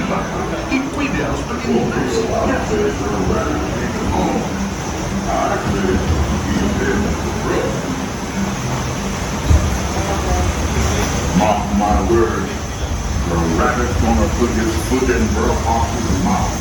Mark my words, Brer Rabbit's gonna put his foot in Brer Fox's mouth.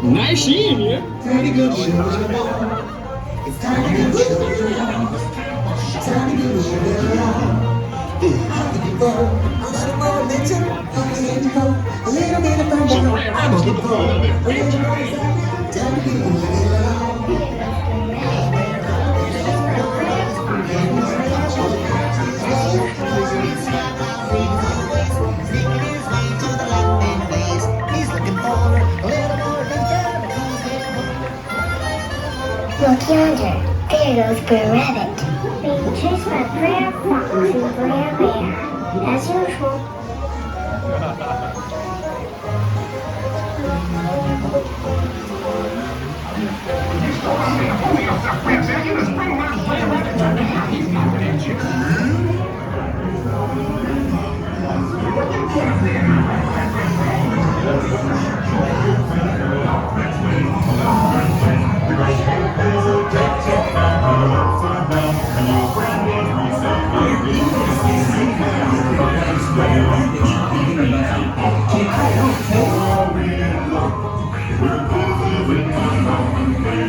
Nice seeing you. Pretty good show. It's time to get show. It's time to get show. I'm looking for a little more attention. A little bit of fun. I'm looking for a little more excitement. Time to get Look yonder, there goes Brer Rabbit, being chased by Brer Fox and Brer Bear, as usual.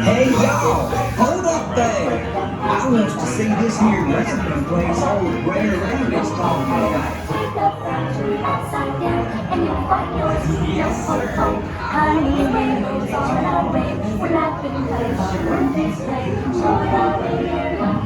Hey y'all, hold up there! I want to see this here resting place old Brer Rabbit's talking about. Yes, sir. Honey, rainbows on our way. We're laughing because we're this way. Joy all the year long.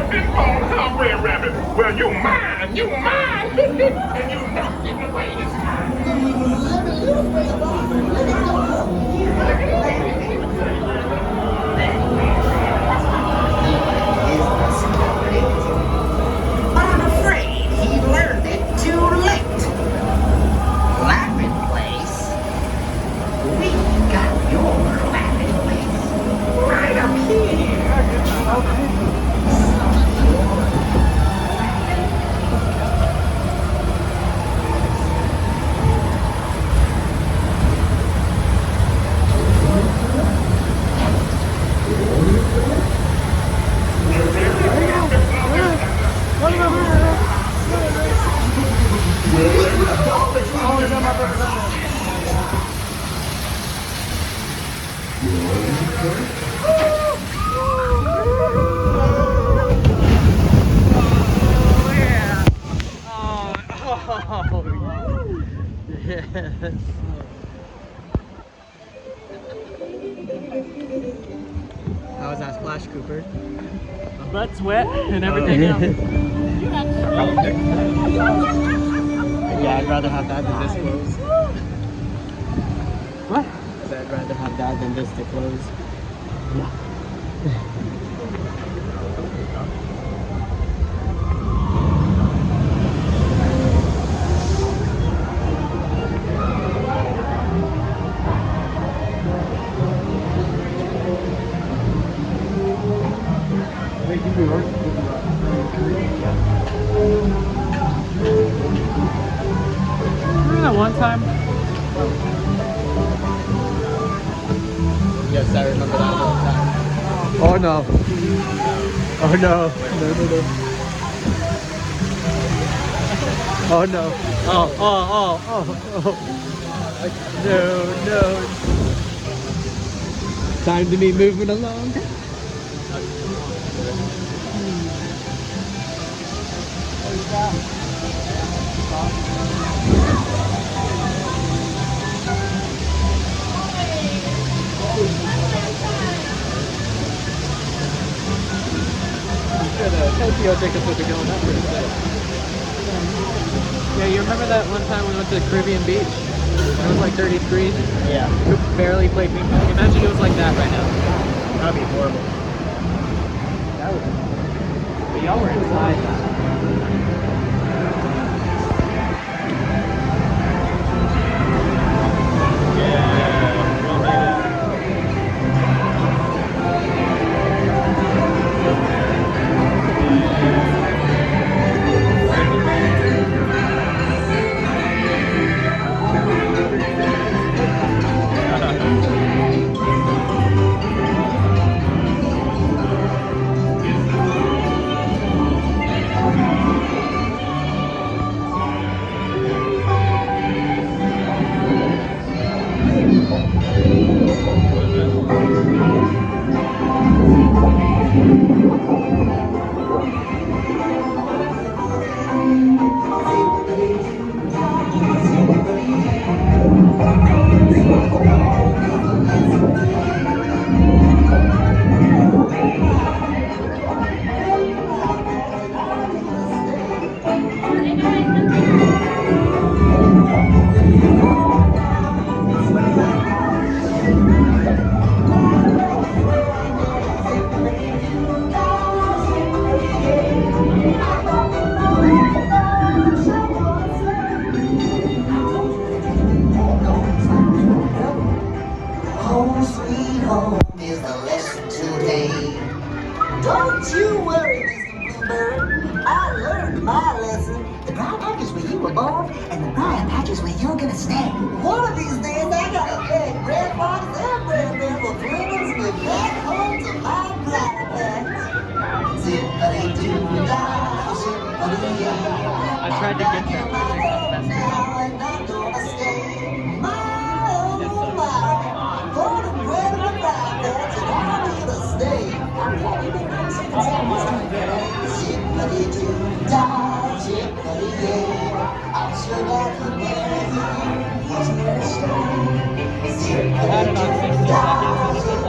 Big bone, huh, Brer Rabbit? Well, you mine, and you not getting away this time. I'm afraid he learned it too late. Laughing place? We got your laughing place right up here. How was that splash, Cooper? My butt's wet and everything else. Yeah, I'd rather have that than this clothes. What? I'd rather have that than this to close. Yeah. Remember that one time? Yes, I remember that one time. Oh no. Oh no. No, no, no. Oh no. Oh. No. Time to be moving along. Tokyo tickets would be going up pretty quick. Yeah, you remember that one time we went to the Caribbean beach? It was like 30 degrees. Yeah. We barely played ping pong. Imagine it was like that right now. That would be horrible. That would. But y'all were inside. Home sweet home is the lesson today. Don't you worry, Mr. Bluebird. I learned my lesson. The briar patch is where you were born, and the briar patch is where you're gonna stay. One of these days, I gotta beg Brer Fox and Brer Bear for pleads me back home to my briar patch. Zip-A-Dee-Doo-Dah, Zip-A-Dee-Dee. I tried to get that, but I think that's the best. And I'm gonna stay my own I had it on 60 seconds.